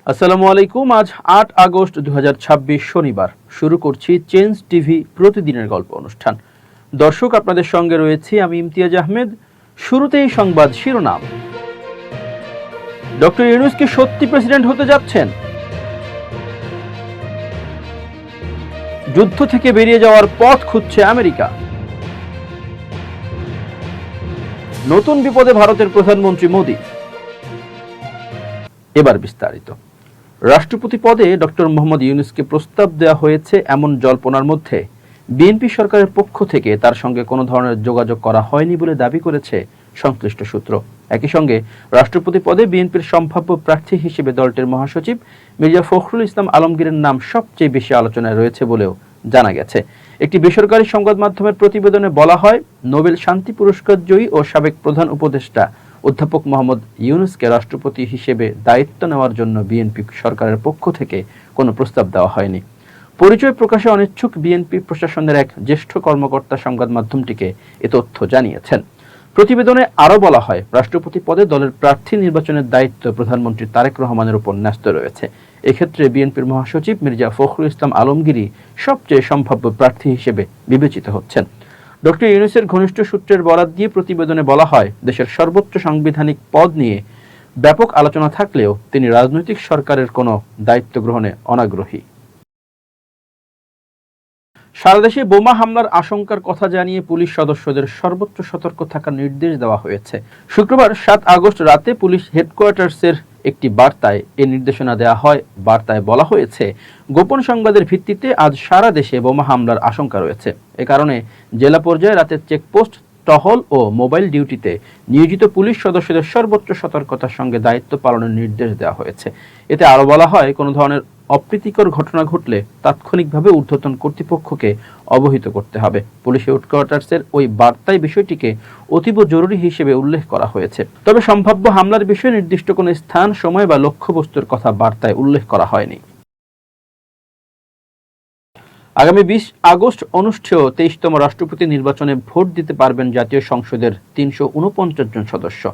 আসসালামু আলাইকুম। আজ ৮ আগস্ট ২০২৬ শনিবার। শুরু করছি চেঞ্জ টিভি প্রতিদিনের গল্প অনুষ্ঠান। দর্শক, আপনাদের সঙ্গে রয়েছি আমি ইমতিয়াজ আহমেদ। শুরুতেই সংবাদ শিরোনাম। ডক্টর ইউনূস কি সত্যি প্রেসিডেন্ট হতে যাচ্ছেন? যুদ্ধ থেকে বেরিয়ে যাওয়ার পথ খুঁজছে আমেরিকা। নতুন বিপদে ভারতের প্রধানমন্ত্রী মোদি। এবার বিস্তারিত। রাষ্ট্রপতি পদে ডক্টর মোহাম্মদ ইউনূসকে প্রস্তাব দেওয়া হয়েছে এমন জল্পনার মধ্যে বিএনপি সরকারের পক্ষ থেকে তার সঙ্গে কোনো ধরনের যোগাযোগ করা হয়নি বলে দাবি করেছে সংশ্লিষ্ট সূত্র। একই সঙ্গে রাষ্ট্রপতি পদে বিএনপির সম্ভাব্য প্রার্থী হিসেবে দলটির মহাসচিব মির্জা ফখরুল ইসলাম আলমগীরের নাম সবচেয়ে বেশি আলোচনায় রয়েছে বলেও জানা গেছে। একটি বেসরকারি সংবাদ মাধ্যমের প্রতিবেদনে বলা হয়, নোবেল শান্তি পুরস্কার জয়ী ও সাবেক প্রধান উপদেষ্টা অধ্যাপক মোহাম্মদ ইউনূসকে রাষ্ট্রপতি হিসেবে দায়িত্ব নেওয়ার জন্য বিএনপি সরকারের পক্ষ থেকে কোনো প্রস্তাব দেওয়া হয়নি। পরিচয় প্রকাশে অনিচ্ছুক বিএনপি প্রশাসনের এক জ্যেষ্ঠ কর্মকর্তা সংবাদ মাধ্যমটিকে এ তথ্য জানিয়েছেন। প্রতিবেদনে আরও বলা হয়, রাষ্ট্রপতি পদে দলের প্রার্থী নির্বাচনের দায়িত্ব প্রধানমন্ত্রী তারেক রহমানের উপর ন্যস্ত রয়েছে। এক্ষেত্রে বিএনপির মহাসচিব মির্জা ফখরুল ইসলাম আলমগীরই সবচেয়ে সম্ভাব্য প্রার্থী হিসেবে বিবেচিত হচ্ছেন। ডক্টর ইউনূসের ঘনিষ্ঠ সূত্রের বরাত দিয়ে প্রতিবেদনে বলা হয়, দেশের সর্বোচ্চ সাংবিধানিক পদ নিয়ে ব্যাপক আলোচনা থাকলেও তিনি রাজনৈতিক সরকারের কোনো দায়িত্ব গ্রহণে অনাগ্রহী। সারা দেশে বোমা হামলার আশঙ্কার কথা জানিয়ে পুলিশ সদস্যদের সর্বোচ্চ সতর্ক থাকার নির্দেশ দেওয়া হয়েছে। শুক্রবার ৭ আগস্ট রাতে পুলিশ হেডকোয়ার্টার্সের একটি বার্তায় এ নির্দেশনা দেওয়া হয়। বার্তায় বলা হয়েছে, গোপন সংবাদের ভিত্তিতে আজ সারা দেশে বোমা হামলার আশঙ্কা রয়েছে। এ কারণে জেলা পর্যায়ে রাতের চেকপোস্ট, টহল ও মোবাইল ডিউটিতে নিয়োজিত পুলিশ সদস্যদের সর্বোচ্চ সতর্কতার সঙ্গে দায়িত্ব পালনের নির্দেশ দেওয়া হয়েছে। এতে আরও বলা হয়, কোনো ধরনের অপ্রীতিকর ঘটনা ঘটলে তাৎক্ষণিকভাবে ঊর্ধ্বতন কর্তৃপক্ষকে অবহিত করতে হবে। পুলিশ হেডকোয়ার্টার্সের ওই বার্তায় বিষয়টিকে অতীব জরুরি হিসেবে উল্লেখ করা হয়েছে। তবে সম্ভাব্য হামলার বিষয়ে নির্দিষ্ট কোনো স্থান, সময় বা লক্ষ্যবস্তুর কথা বার্তায় উল্লেখ করা হয়নি। আগামী ২০ আগস্ট অনুষ্ঠেয় ২৩তম রাষ্ট্রপতি নির্বাচনে ভোট দিতে পারবেন জাতীয় সংসদের ৩৪৯ জন সদস্য।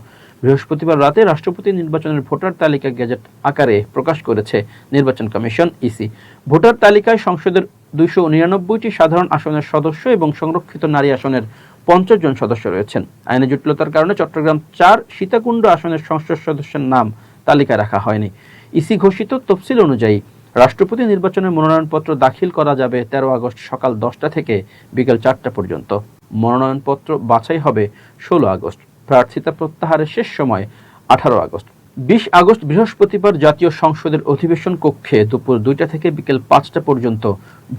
বৃহস্পতিবার রাতে রাষ্ট্রপতি নির্বাচনের ভোটার তালিকা গেজেট আকারে প্রকাশ করেছে নির্বাচন কমিশন ইসি। ভোটার তালিকায় সংসদের ২৯৯টি সাধারণ আসনের সদস্য এবং সংরক্ষিত নারী আসনের ৫০ জন সদস্য রয়েছেন। আইনি জটিলতার কারণে চট্টগ্রাম ৪ সীতাকুণ্ড আসনের সংসদ সদস্যের নাম তালিকায় রাখা হয়নি। ইসি ঘোষিত তফসিল অনুযায়ী রাষ্ট্রপতি নির্বাচনের মনোনয়নপত্র দাখিল করা যাবে ১৩ আগস্ট সকাল ১০টা থেকে বিকেল ৪টা পর্যন্ত। মনোনয়নপত্র বাছাই হবে ১৬ আগস্ট। প্রার্থিতা প্রত্যাহারের শেষ সময় ১৮ আগস্ট। ২০ আগস্ট বৃহস্পতিবার জাতীয় সংসদের অধিবেশন কক্ষে দুপুর ২টা থেকে বিকেল ৫টা পর্যন্ত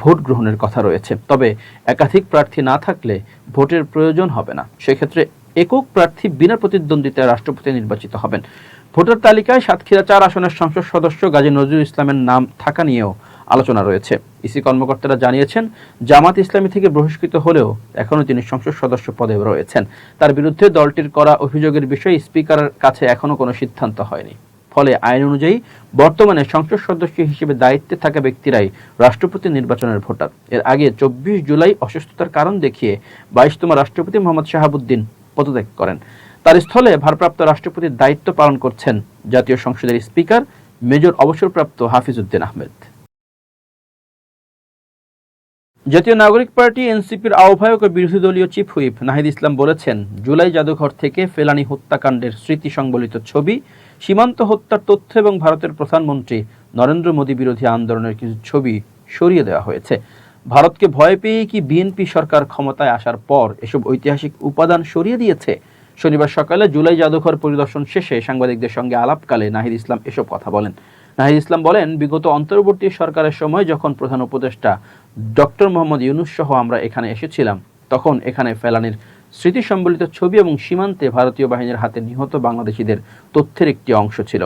ভোট গ্রহণের কথা রয়েছে। তবে একাধিক প্রার্থী না থাকলে ভোটের প্রয়োজন হবে না। সেক্ষেত্রে একক প্রার্থী বিনা প্রতিদ্বন্দ্বিতায় রাষ্ট্রপতি নির্বাচিত হবেন। ভোটার তালিকায় সাতক্ষীরা ৪ আসনের সংসদ সদস্য গাজী নজরুল ইসলামের নাম থাকা নিয়েও আলোচনা রয়েছে। ইসি কর্মকর্তারা জানিয়েছেন, জামাত ইসলামী থেকে বহিষ্কৃত হলেও এখনও তিনি সংসদ সদস্য পদে রয়েছেন। তার বিরুদ্ধে দলটির করা অভিযোগের বিষয়ে স্পিকারের কাছে এখনও কোনো সিদ্ধান্ত হয়নি। ফলে আইন অনুযায়ী বর্তমানে সংসদ সদস্য হিসেবে দায়িত্বে থাকা ব্যক্তিরাই রাষ্ট্রপতি নির্বাচনের ভোটার। এর আগে ২৪ জুলাই অসুস্থতার কারণ দেখিয়ে ২২তম রাষ্ট্রপতি মোহাম্মদ শাহাবুদ্দিন পদত্যাগ করেন। তার স্থলে ভারপ্রাপ্ত রাষ্ট্রপতির দায়িত্ব পালন করছেন জাতীয় সংসদের স্পিকার মেজর অবসরপ্রাপ্ত হাফিজ উদ্দিন আহমেদ। জাতীয় নাগরিক পার্টি এনসিপির আহ্বায়ক ও বিরোধী দলীয় চিফ হুইপ নাহিদ ইসলাম বলেছেন, জুলাই জাদুঘর থেকে ফেলানী হত্যাকাণ্ডের স্মৃতি সংবলিত ছবি, সীমান্ত হত্যার তথ্য এবং ভারতের প্রধানমন্ত্রী নরেন্দ্র মোদী বিরোধী আন্দোলনের কিছু ছবি সরিয়ে দেওয়া হয়েছে। ভারতকে ভয় পেয়ে কি বিএনপি সরকার ক্ষমতায় আসার পর এসব ঐতিহাসিক উপাদান সরিয়ে দিয়েছে? শনিবার সকালে জুলাই জাদুঘর পরিদর্শন শেষে সাংবাদিকদের সঙ্গে আলাপকালে নাহিদ ইসলাম এসব কথা বলেন। নাহিদ ইসলাম বলেন, বিগত অন্তর্বর্তী সরকারের সময় যখন প্রধান উপদেষ্টা ডক্টর মোহাম্মদ ইউনূস সহ আমরা এখানে এসেছিলাম, তখন এখানে ফেলানীর স্মৃতি সম্বলিত ছবি এবং সীমান্তে ভারতীয় বাহিনীর হাতে নিহত বাংলাদেশিদের তথ্যের একটি অংশ ছিল।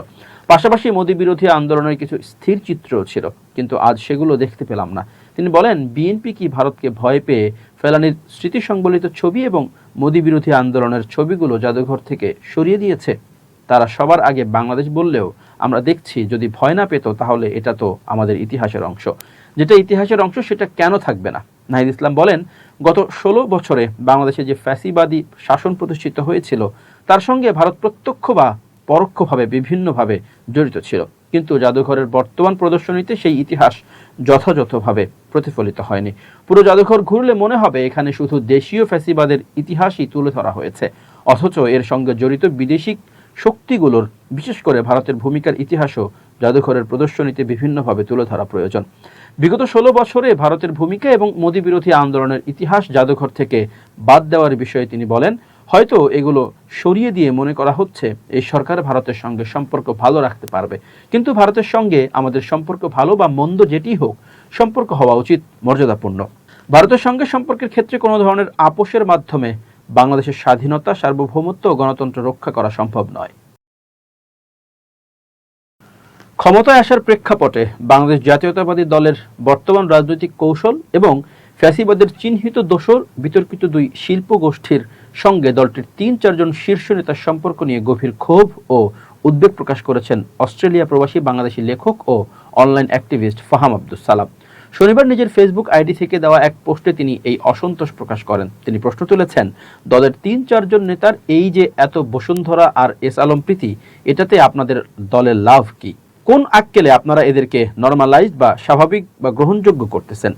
পাশাপাশি মোদী বিরোধী আন্দোলনের কিছু স্থির চিত্রও ছিল, কিন্তু আজ সেগুলো দেখতে পেলাম না। তিনি বলেন, বিএনপি কি ভারতকে ভয় পেয়ে ফেলানীর স্মৃতি সংবলিত ছবি এবং মোদী বিরোধী আন্দোলনের ছবিগুলো জাদুঘর থেকে সরিয়ে দিয়েছে? তারা সবার আগে বাংলাদেশ বললেও আমরা দেখছি, যদি ভয় না পেত তাহলে এটা তো আমাদের ইতিহাসের অংশ। যেটা ইতিহাসের অংশ সেটা কেন থাকবে না? নাহিদ ইসলাম বলেন, গত ১৬ বছরে বাংলাদেশে যে ফ্যাসিবাদী শাসন প্রতিষ্ঠিত হয়েছিল তার সঙ্গে ভারত প্রত্যক্ষ বা পরোক্ষভাবে বিভিন্নভাবে জড়িত ছিল। কিন্তু জাদুঘরের বর্তমান প্রদর্শনীতে সেই ইতিহাস যথাযথভাবে প্রতিফলিত হয়নি। পুরো জাদুঘর ঘুরলে মনে হবে এখানে শুধু দেশীয় ফ্যাসিবাদের ইতিহাসই তুলে ধরা হয়েছে, অথচ এর সঙ্গে জড়িত বিদেশি শক্তিগুলোর, বিশেষ করে ভারতের ভূমিকার ইতিহাসও জাদুঘরের প্রদর্শনীতে বিভিন্নভাবে তুলে ধরা প্রয়োজন। বিগত 16 বছরে ভারতের ভূমিকা এবং মোদী বিরোধী আন্দোলনের ইতিহাস জাদুঘর থেকে বাদ দেওয়ার বিষয়ে তিনি বলেন, হয়তো এগুলো সরিয়ে দিয়ে মনে করা হচ্ছে এই সরকার ভারতের সঙ্গে সম্পর্ক ভালো রাখতে পারবে, কিন্তু ভারতের সঙ্গে আমাদের সম্পর্ক ভালো বা মন্দ যেটি হোক, সম্পর্ক হওয়া উচিত মর্যাদাপূর্ণ। ভারতের সঙ্গে সম্পর্কের ক্ষেত্রে কোনো ধরনের আপোষের মাধ্যমে বাংলাদেশের স্বাধীনতা, সার্বভৌমত্ব ও গণতন্ত্র রক্ষা করা সম্ভব নয়। ক্ষমতায় আসার প্রেক্ষাপটে বাংলাদেশ জাতীয়তাবাদী দলের বর্তমান রাজনৈতিক কৌশল এবং ফ্যাসিবাদের চিহ্নিত দোসর বিতর্কিত দুই শিল্প গোষ্ঠীর সঙ্গে দলটির ৩-৪ জন শীর্ষ নেতার সম্পর্ক নিয়ে গভীর ক্ষোভ ও উদ্বেগ প্রকাশ করেছেন অস্ট্রেলিয়া প্রবাসী বাংলাদেশি লেখক ও অনলাইন অ্যাক্টিভিস্ট ফাহাম আব্দুস সালাম। শনিবার নিজের ফেসবুক আইডি থেকে দেওয়া এক পোস্টে তিনি এই অসন্তোষ প্রকাশ করেন। তিনি প্রশ্ন তুলেছেন, দলের ৩-৪ জন নেতার এই যে এত বসুন্ধরা আর এস আলম প্রীতি, এটাতে আপনাদের দলের লাভ কি? কোন আক্কেলে আপনারা এদেরকে নরমালাইজড বা স্বাভাবিক বা গ্রহণযোগ্য করতেছেন?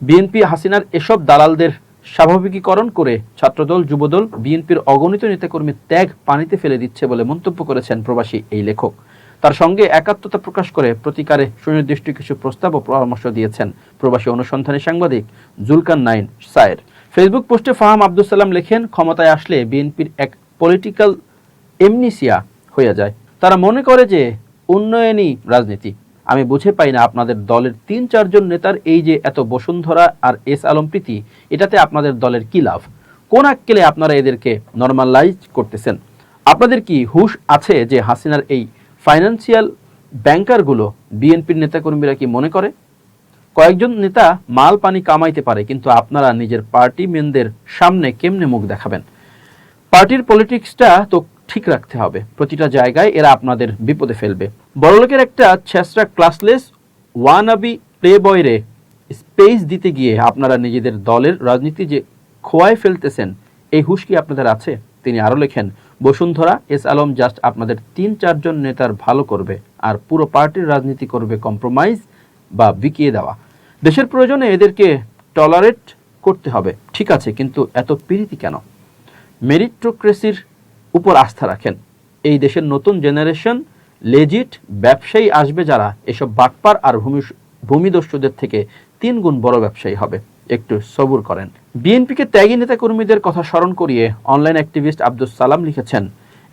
বিএনপি হাসিনার এসব দালালদের স্বাভাবিকীকরণ করে ছাত্রদল, যুবদল, বিএনপির অগণিত নেতাকর্মীর ত্যাগ পানিতে ফেলে দিচ্ছে বলে মন্তব্য করেছেন প্রবাসী এই লেখক। তার সঙ্গে একাত্মতা প্রকাশ করে প্রতিকারে সুনির্দিষ্ট কিছু প্রস্তাব ও পরামর্শ দিয়েছেন প্রবাসী অনুসন্ধানী সাংবাদিক জুলকারনাইন সায়ের। ফেসবুক পোস্টে ফাহাম আব্দুস সালাম লেখেন, ক্ষমতায় আসলে বিএনপির এক পলিটিক্যাল এমনিসিয়া হয়ে যায়। তারা মনে করে যে উন্নয়নই রাজনীতি। আমি বুঝে পাই না আপনাদের দলের ৩-৪ জন নেতার এই যে এত বসুন্ধরা আর এস আলম প্রীতি, এটাতে আপনাদের দলের কি লাভ? কোন আক্কেলে আপনারা এদেরকে নরমালাইজ করতেছেন? আপনাদের কি হুঁশ আছে যে হাসিনার এই ফাইন্যান্সিয়াল ব্যাংকারগুলো বিএনপির নেতাকর্মীরা কি মনে করে কয়েকজন নেতা মাল পানি কামাইতে পারে, কিন্তু আপনারা নিজের পার্টি মেনদের সামনে কেমনে মুখ দেখাবেন? পার্টির পলিটিক্সটা তো ঠিক রাখতে হবে। প্রতিটা জায়গায় এরা আপনাদের বিপদে ফেলবে। বড়লোকের একটা ছেঁচড়া ক্লাসলেস ওয়ানাবি প্লে বয়রে স্পেস দিতে গিয়ে আপনারা নিজেদের দলের রাজনীতি যে খোয়ায় ফেলতেছেন, এই হুঁশ কি আপনাদের আছে? তিনি আরো লেখেন, বসুন্ধরা, এস আলম জাস্ট আপনাদের ৩-৪ জন নেতার ভালো করবে আর পুরো পার্টির রাজনীতি করবে কম্প্রোমাইজ বা বিকিয়ে দেওয়া। দেশের প্রয়োজনে এদেরকে টলারেট করতে হবে, ঠিক আছে, কিন্তু এত পীড়িতি কেন? মেরিটোক্রেসির উপর আস্থা রাখেন। এই দেশের নতুন জেনারেশন লেজিট ব্যবসায়ী আসবে, যারা এসব বাটপার আর ভূমিদস্যুদের থেকে ৩ গুণ বড় ব্যবসায়ী হবে। একটু সবুর করেন। বিএনপিকে ত্যাগী নেতা কর্মীদের কথা স্মরণ করিয়ে অনলাইন অ্যাক্টিভিস্ট আব্দুস সালাম লিখেছেন,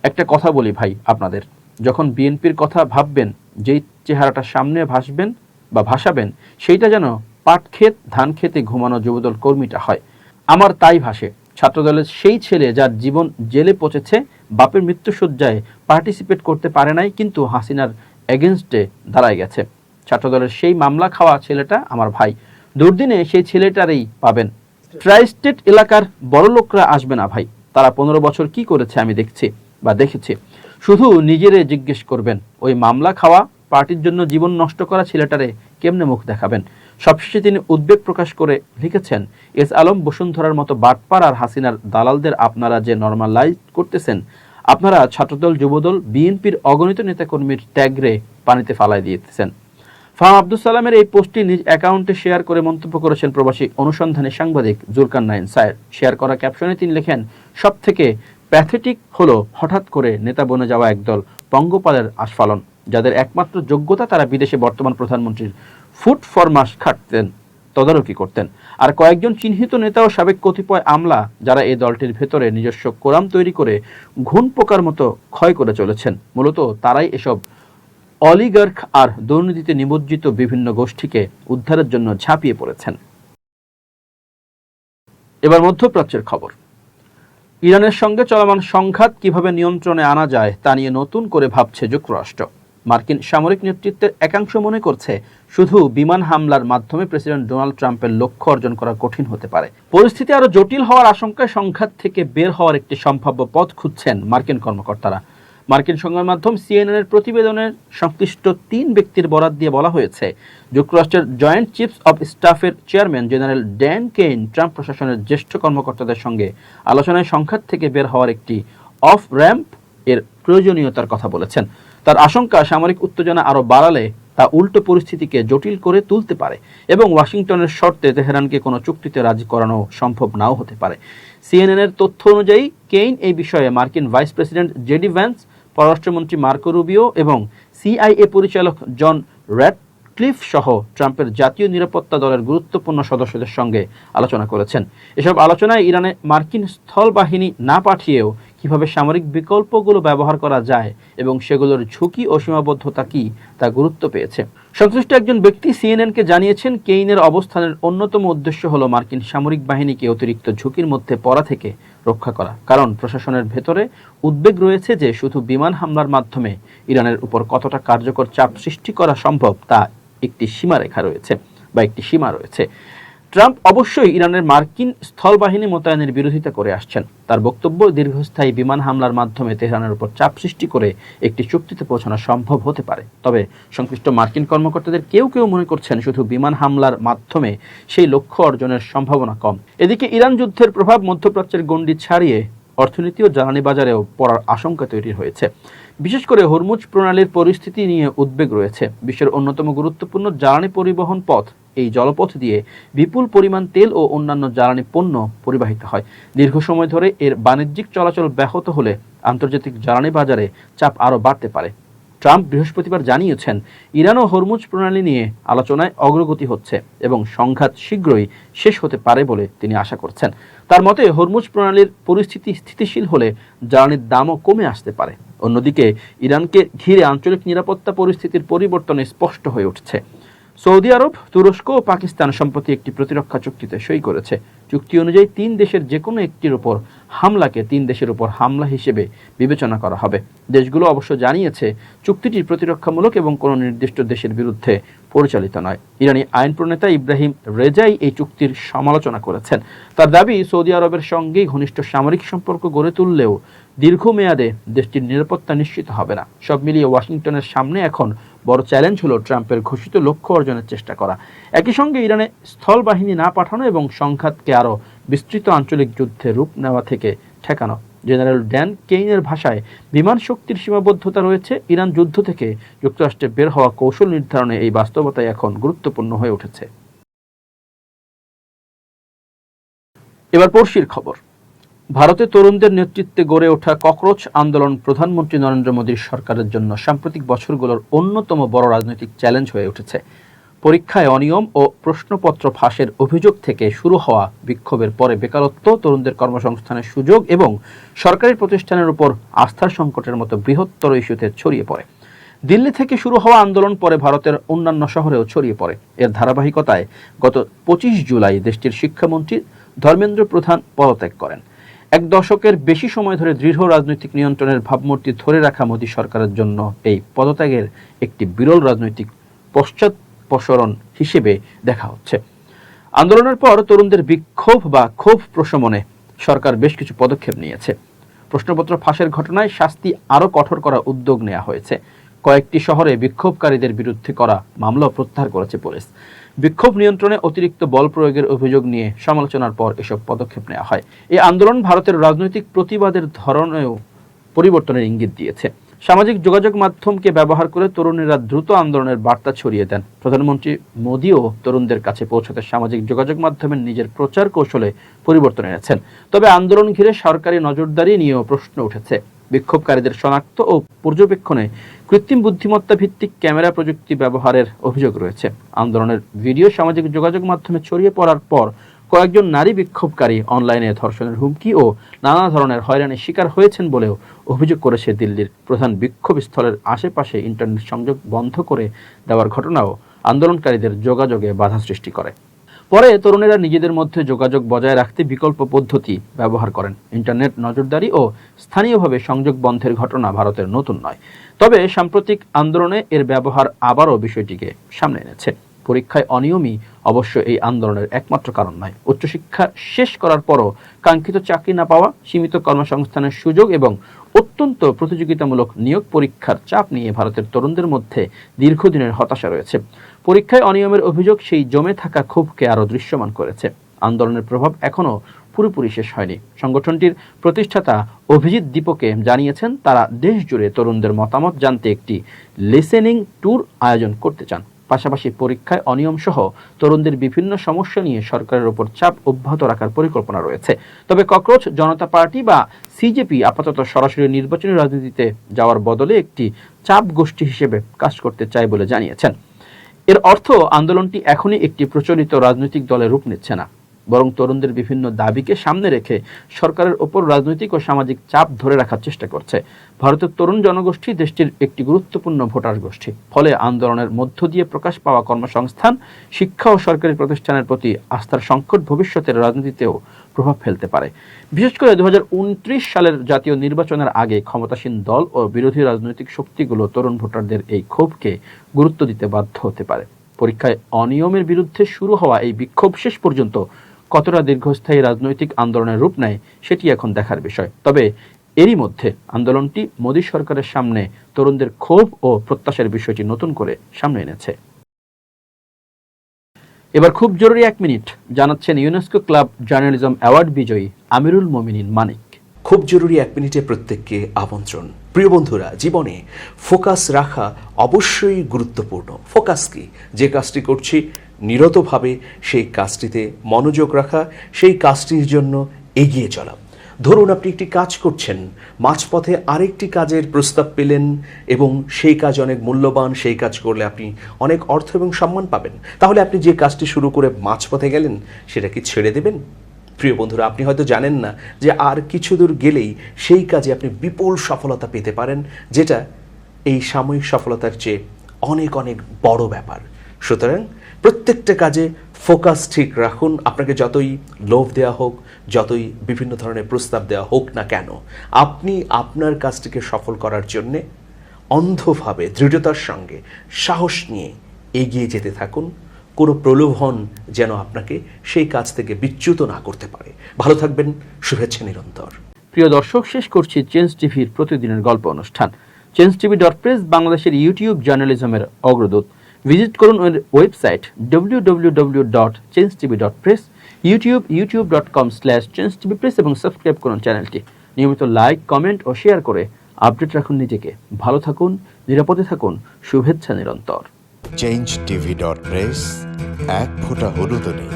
একটা কথা বলি ভাই আপনাদের, যখন বিএনপির কথা ভাববেন, যেই চেহারাটা সামনে ভাসবেন বা ভাসাবেন, সেইটা যেন পাট ক্ষেত, ধান খেতে ঘুমানো যুবদল কর্মীটা হয়। আমার তাই ভাসে। ছাত্রদলের সেই ছেলে যার জীবন জেলে পচেছে, বাপের মৃত্যুশয্যায় পার্টিসিপেট করতে পারে নাই, কিন্তু হাসিনার এগেনস্টে দাঁড়ায় গেছে। ছাত্রদলের সেই মামলা খাওয়া ছেলেটা আমার ভাই। দুর্দিনে সেই ছেলেটারই পাবেন। ট্রাই স্টেট এলাকার বড় লোকরা আসবে না ভাই। তারা 15 বছর কি করেছে আমি দেখছি বা দেখেছি। শুধু নিজেরে জিজ্ঞেস করবেন, ওই মামলা খাওয়া, পার্টির জন্য জীবন নষ্ট করা ছেলেটারে কেমনে মুখ দেখাবেন? সবশেষে তিনি উদ্বেগ প্রকাশ করে লিখেছেন, এস আলম, বসুন্ধরার মতো বাটপার আর হাসিনার দালালদের আপনারা যে নরমালাইজ করতেছেন, আপনারা ছাত্রদল, যুবদল, বিএনপির অগণিত নেতাকর্মীর ত্যাগরে পানিতে ফালাই দিয়েছেন। ফাহাম আব্দুস সালামের এই পোস্টটি নিজ অ্যাকাউন্টে শেয়ার করে মন্তব্য করেছেন প্রবাসী অনুসন্ধানী সাংবাদিক জুলকারনাইন সায়ের। শেয়ার করা ক্যাপশনে তিনি লেখেন, সব থেকে প্যাথেটিক হলো হঠাৎ করে নেতা বনে যাওয়া একদল পঙ্গপালের আস্ফালন, যাদের একমাত্র যোগ্যতা তারা বিদেশে বর্তমান প্রধানমন্ত্রীর ফুট ফরমাস খাটতেন, তদারকি করতেন। আর কয়েকজন চিহ্নিত নেতা ও সাবেক কতিপয় আমলা, যারা এই দলটির ভেতরে নিজস্ব কোরাম তৈরি করে ঘুণ পোকার মতো ক্ষয় করে চলেছেন। মূলত তারাই এসব অলিগার্ক আর দুর্নীতিতে নিমজ্জিত বিভিন্ন গোষ্ঠীকে উদ্ধারের জন্য ঝাঁপিয়ে পড়েছেন। এবার মধ্যপ্রাচ্যের খবর। ইরানের সঙ্গে চলমান সংঘাত কিভাবে নিয়ন্ত্রণে আনা যায় তা নিয়ে নতুন করে ভাবছে যুক্তরাষ্ট্র। মার্কিন সামরিক নেতৃত্বের একাংশ মনে করছে, শুধু বিমান হামলার মাধ্যমে প্রেসিডেন্ট ডোনাল্ড ট্রাম্পের লক্ষ্য অর্জন করা কঠিন হতে পারে। পরিস্থিতি আরো জটিল হওয়ার আশঙ্কায় সংঘাত থেকে বের হওয়ার একটি সম্ভাব্য পথ খুঁজছেন মার্কিন কর্মকর্তারা। মার্কিন সংবাদ মাধ্যম সিএনএনের প্রতিবেদনের সংশ্লিষ্ট 3 ব্যক্তির বরাত দিয়ে বলা হয়েছে, যুক্তরাষ্ট্রের জয়েন্ট চিফস অব স্টাফের chairman general Dan Caine Trump প্রশাসনের জ্যেষ্ঠ কর্মকর্তাদের সঙ্গে আলোচনায় সংঘাত থেকে বের হওয়ার একটি অফ র্যাম্প এর প্রয়োজনীয়তার কথা বলেছেন। তার আশঙ্কা সামরিক উত্তেজনা আরও বাড়ালে তা উল্টো পরিস্থিতিকে জটিল করে তুলতে পারে এবং ওয়াশিংটনের শর্তে তেহরানকে কোনো চুক্তিতে রাজি করানো সম্ভব নাও হতে পারে। সিএনএনের তথ্য অনুযায়ী কেইন এই বিষয়ে মার্কিন ভাইস প্রেসিডেন্ট জেডি ভ্যান্স, পররাষ্ট্রমন্ত্রী মার্কো রুবিও এবং সিআইএ পরিচালক জন র্যাডক্লিফ সহ ট্রাম্পের জাতীয় নিরাপত্তা দলের গুরুত্বপূর্ণ সদস্যদের সঙ্গে আলোচনা করেছেন। এসব আলোচনায় ইরানে মার্কিন স্থল বাহিনী না পাঠিয়েও কিভাবে সামরিক বিকল্পগুলো ব্যবহার করা যায় এবং সেগুলোর ঝুঁকি ও সীমাবদ্ধতা কি তা গুরুত্ব পেয়েছে। সংশ্লিষ্ট একজন ব্যক্তি সিএনএনকে জানিয়েছেন, কেইনের অবস্থানের অন্যতম উদ্দেশ্য হলো মার্কিন সামরিক বাহিনীকে অতিরিক্ত ঝুঁকির মধ্যে পড়া থেকে রক্ষা করা, কারণ প্রশাসনের ভেতরে উদ্বেগ রয়েছে যে শুধু বিমান হামলার মাধ্যমে ইরানের উপর কতটা কার্যকর চাপ সৃষ্টি করা সম্ভব তা একটি সীমা রয়েছে। ট্রাম্প অবশ্যই ইরানের মার্কিন স্থল বাহিনী মোতায়েনের বিরোধিতা করে আসছেন। তার বক্তব্য, দীর্ঘস্থায়ী বিমান হামলার মাধ্যমে তেহরানের উপর চাপ সৃষ্টি করে একটি চুক্তিতে পৌঁছানো সম্ভব হতে পারে। তবে সংশ্লিষ্ট মার্কিন কর্মকর্তাদের কেউ কেউ মনে করছেন শুধু বিমান হামলার মাধ্যমে সেই লক্ষ্য অর্জনের সম্ভাবনা কম। এদিকে ইরান যুদ্ধের প্রভাব মধ্যপ্রাচ্যের গণ্ডি ছাড়িয়ে অর্থনীতি ও জ্বালানি বাজারেও পড়ার আশঙ্কা তৈরি হয়েছে। বিশেষ করে হরমুজ প্রণালীর পরিস্থিতি নিয়ে উদ্বেগ রয়েছে। বিশ্বের অন্যতম গুরুত্বপূর্ণ জ্বালানি পরিবহন পথ এই জলপথ দিয়ে বিপুল পরিমাণ তেল ও অন্যান্য জ্বালানি পণ্য পরিবাহিত হয়। দীর্ঘ সময় ধরে এর বাণিজ্যিক চলাচল ব্যাহত হলে আন্তর্জাতিক জ্বালানি বাজারে চাপ আরও বাড়তে পারে। ট্রাম্প বৃহস্পতিবার জানিয়েছেন, ইরান ও হরমুজ প্রণালী নিয়ে আলোচনায় অগ্রগতি হচ্ছে এবং সংঘাত শীঘ্রই শেষ হতে পারে বলে তিনি আশা করছেন। তার মতে, হরমুজ প্রণালীর পরিস্থিতি স্থিতিশীল হলে জ্বালানির দামও কমে আসতে পারে। অন্যদিকে ইরানকে ঘিরে আঞ্চলিক নিরাপত্তা পরিস্থিতির পরিবর্তনে স্পষ্ট হয়ে উঠছে। সৌদি আরব, তুরস্ক ও পাকিস্তান সম্প্রতি একটি প্রতিরক্ষা চুক্তিতে সই করেছে। চুক্তি অনুযায়ী 3 দেশের যে কোনো একটির উপর হামলাকে 3 দেশের উপর হামলা হিসেবে বিবেচনা করা হবে। দেশগুলো অবশ্য জানিয়েছে চুক্তিটি প্রতিরক্ষামূলক এবং কোনো নির্দিষ্ট দেশের বিরুদ্ধে পরিচালিত নয়। ইরানি আইন প্রণেতা ইব্রাহিম রেজাই এই চুক্তির সমালোচনা করেছেন। তার দাবি, সৌদি আরবের সঙ্গেই ঘনিষ্ঠ সামরিক সম্পর্ক গড়ে তুললেও দীর্ঘমেয়াদে দেশটির নিরাপত্তা নিশ্চিত হবে না। সব মিলিয়ে ওয়াশিংটনের সামনে এখন বড় চ্যালেঞ্জ হলো ট্রাম্পের ঘোষিত লক্ষ্য অর্জনের চেষ্টা করা, একই সঙ্গে ইরানে স্থল বাহিনী না পাঠানো এবং সংঘাতকে আরও বিস্তৃত আঞ্চলিক যুদ্ধে রূপ নেওয়া থেকে ঠেকানো। জেনারেল ড্যান কেইনের ভাষায়, বিমান শক্তির সীমাবদ্ধতা রয়েছে। ইরান যুদ্ধ থেকে যুক্তরাষ্ট্রে বের হওয়া কৌশল নির্ধারণে এই বাস্তবতাই এখন গুরুত্বপূর্ণ হয়ে উঠেছে। এবার পড়শির খবর। ভারতে তরুণদের নেতৃত্বে গড়ে ওঠা ককরোচ আন্দোলন প্রধানমন্ত্রী নরেন্দ্র মোদীর সরকারের জন্য সাম্প্রতিক বছরগুলোর অন্যতম বড় রাজনৈতিক চ্যালেঞ্জ হয়ে উঠেছে। পরীক্ষায় অনিয়ম ও প্রশ্নপত্র ফাঁসের অভিযোগ থেকে শুরু হওয়া বিক্ষোভের পরে বেকারত্ব, তরুণদের কর্মসংস্থানের সুযোগ এবং সরকারি প্রতিষ্ঠানের উপর আস্থার সংকটের মতো বৃহত্তর ইস্যুতে ছড়িয়ে পড়ে। দিল্লি থেকে শুরু হওয়া আন্দোলন পরে ভারতের অন্যান্য শহরেও ছড়িয়ে পড়ে। এর ধারাবাহিকতায় গত 25 জুলাই দেশটির শিক্ষামন্ত্রী ধর্মেন্দ্র প্রধান পদত্যাগ করেন। 1 দশকের বেশি সময় ধরে দৃঢ় রাজনৈতিক নিয়ন্ত্রণের ভাবমূর্তি ধরে রাখা মোদী সরকারের জন্য এই পদত্যাগের একটি বিরল রাজনৈতিক পশ্চাৎপসরণ হিসেবে দেখা হচ্ছে। আন্দোলনের পর তরুণদের বিক্ষোভ বা ক্ষোভ প্রশমনে সরকার বেশ কিছু পদক্ষেপ নিয়েছে। প্রশ্নপত্র ফাঁসের ঘটনায় শাস্তি আরও কঠোর করার উদ্যোগ নেওয়া হয়েছে। কয়েকটি শহরে বিক্ষোভকারীদের বিরুদ্ধে করা মামলা প্রত্যাহার করেছে পুলিশ। বিক্ষোভ নিয়ন্ত্রণে অতিরিক্ত বল প্রয়োগের অভিযোগ নিয়ে সমালোচনার পর এসব পদক্ষেপ নেওয়া হয়। এই আন্দোলন ভারতের রাজনৈতিক প্রতিবাদের ধরনেও পরিবর্তনের ইঙ্গিত দিয়েছে। সামাজিক যোগাযোগ মাধ্যমকে ব্যবহার করে তরুণেরা দ্রুত আন্দোলনের বার্তা ছড়িয়ে দেন। প্রধানমন্ত্রী মোদীও তরুণদের কাছে পৌঁছাতে সামাজিক যোগাযোগ মাধ্যমের নিজের প্রচার কৌশলে পরিবর্তন এনেছেন। তবে আন্দোলন ঘিরে সরকারি নজরদারি নিয়েও প্রশ্ন উঠেছে। বিক্ষোভকারীদের শনাক্ত ও পর্যবেক্ষণে কৃত্রিম বুদ্ধিমত্তা ভিত্তিক ক্যামেরা প্রযুক্তি ব্যবহারের অভিযোগ রয়েছে। আন্দোলনের ভিডিও সামাজিক যোগাযোগ মাধ্যমে ছড়িয়ে পড়ার পর কয়েকজন নারী বিক্ষোভকারী অনলাইনে ধর্ষণের হুমকি ও নানা ধরনের হয়রানির শিকার হয়েছেন বলেও অভিযোগ করেছে। দিল্লির প্রধান বিক্ষোভস্থলের আশেপাশে ইন্টারনেট সংযোগ বন্ধ করে দেওয়ার ঘটনাও আন্দোলনকারীদের যোগাযোগে বাধা সৃষ্টি করে। পরে তরুণেরা নিজেদের মধ্যে যোগাযোগ বজায় রাখতে বিকল্প পদ্ধতি ব্যবহার করেন। ইন্টারনেট নজরদারি ও স্থানীয়ভাবে সংযোগ বন্ধের ঘটনা ভারতের নতুন নয়, তবে সাম্প্রতিক আন্দোলনে এর ব্যবহার আবারও বিষয়টিকে সামনে এনেছে। পরীক্ষায় অনিয়মই অবশ্য এই আন্দোলনের একমাত্র কারণ নয়। উচ্চশিক্ষা শেষ করার পরও কাঙ্ক্ষিত চাকরি না পাওয়া, সীমিত কর্মসংস্থানের সুযোগ এবং অত্যন্ত প্রতিযোগিতামূলক নিয়োগ পরীক্ষার চাপ নিয়ে ভারতের তরুণদের মধ্যে দীর্ঘদিনের হতাশা রয়েছে। পরীক্ষায় অনিয়মের অভিযোগ সেই জমে থাকা ক্ষোভকে আরও দৃশ্যমান করেছে। আন্দোলনের প্রভাব এখনও পুরোপুরি শেষ হয়নি। সংগঠনটির প্রতিষ্ঠাতা অভিজিৎ দীপকে জানিয়েছেন, তারা দেশ জুড়ে তরুণদের মতামত জানতে একটি লিসেনিং ট্যুর আয়োজন করতে চান। পাশাপাশি পরীক্ষায় অনিয়ম সহ তরুণদের বিভিন্ন সমস্যা নিয়ে সরকারের ওপর চাপ অব্যাহত রাখার পরিকল্পনা রয়েছে। তবে ককরোচ জনতা পার্টি বা সিজেপি আপাতত সরাসরি নির্বাচনী রাজনীতিতে যাওয়ার বদলে একটি চাপ গোষ্ঠী হিসেবে কাজ করতে চায় বলে জানিয়েছেন। এর অর্থ আন্দোলনটি এখনই একটি প্রচলিত রাজনৈতিক দলে রূপ নিচ্ছে না, বরং তরুণদের বিভিন্ন দাবিকে সামনে রেখে সরকারের ওপর রাজনৈতিক ও সামাজিক চাপ ধরে রাখার চেষ্টা করছে। ভারতের তরুণ জনগোষ্ঠী দেশটির একটি গুরুত্বপূর্ণ ভোটার গোষ্ঠী। ফলে আন্দোলনের মধ্য দিয়ে প্রকাশ পাওয়া কর্মসংস্থান, শিক্ষা ও সরকারি প্রতিষ্ঠানের প্রতি আস্থার সংকট ভবিষ্যতের রাজনীতিতেও প্রভাব ফেলতে পারে। বিশেষ করে 2029 সালের জাতীয় নির্বাচনের আগে ক্ষমতাসীন দল ও বিরোধী রাজনৈতিক শক্তিগুলো তরুণ ভোটারদের এই ক্ষোভকে গুরুত্ব দিতে বাধ্য হতে পারে। পরীক্ষায় অনিয়মের বিরুদ্ধে শুরু হওয়া এই বিক্ষোভ শেষ পর্যন্ত কতটা দীর্ঘস্থায়ী রাজনৈতিক আন্দোলনের রূপ নেয় সেটি এখন দেখার বিষয়। তবে এরই মধ্যে আন্দোলনটি মোদী সরকারের সামনে তরুণদের ক্ষোভ ও প্রত্যাশার বিষয়টি নতুন করে সামনে এনেছে। এবার খুব জরুরি 1 মিনিট জানাচ্ছেন ইউনেস্কো ক্লাব জার্নালিজম অ্যাওয়ার্ড বিজয়ী আমিরুল মোমিনিন মানিক। খুব জরুরি 1 মিনিটে প্রত্যেককে আমন্ত্রণ। প্রিয় বন্ধুরা, জীবনে ফোকাস রাখা অবশ্যই গুরুত্বপূর্ণ। ফোকাস কি? যে কাজটি করছি নিরতভাবে সেই কাজটিতে মনোযোগ রাখা, সেই কাজটির জন্য এগিয়ে চলা। ধরুন আপনি একটি কাজ করছেন, মাঝপথে আরেকটি কাজের প্রস্তাব পেলেন এবং সেই কাজ অনেক মূল্যবান, সেই কাজ করলে আপনি অনেক অর্থ এবং সম্মান পাবেন। তাহলে আপনি যে কাজটি শুরু করে মাঝপথে গেলেন সেটা কি ছেড়ে দেবেন? প্রিয় বন্ধুরা, আপনি হয়তো জানেন না যে আর কিছু দূর গেলেই সেই কাজে আপনি বিপুল সফলতা পেতে পারেন, যেটা এই সাময়িক সফলতার চেয়ে অনেক অনেক বড় ব্যাপার। সুতরাং প্রত্যেকটা কাজে ফোকাস ঠিক রাখুন। আপনাকে যতই লোভ দেওয়া হোক, যতই বিভিন্ন ধরনের প্রস্তাব দেওয়া হোক না কেন, আপনি আপনার কাজটিকে সফল করার জন্যে অন্ধভাবে দৃঢ়তার সঙ্গে সাহস নিয়ে এগিয়ে যেতে থাকুন। কোনো প্রলোভন যেন আপনাকে সেই কাজ থেকে বিচ্যুত না করতে পারে। ভালো থাকবেন, শুভেচ্ছা নিরন্তর। প্রিয় দর্শক, শেষ করছি চেঞ্জ টিভির প্রতিদিনের গল্প অনুষ্ঠান। changetv.press বাংলাদেশের ইউটিউব জার্নালিজমের অগ্রদূত। ভিজিট করুন ওয়েবসাইট www.changetv.press, youtube.com/changetv.press এবং সাবস্ক্রাইব করুন চ্যানেলটি। নিয়মিত লাইক, কমেন্ট ও শেয়ার করে আপডেট রাখুন নিজেকে। ভালো থাকুন, নিরাপদে থাকুন, শুভেচ্ছা নিরন্তর। changetv.press, এক ফোঁটা হলুদও নেই।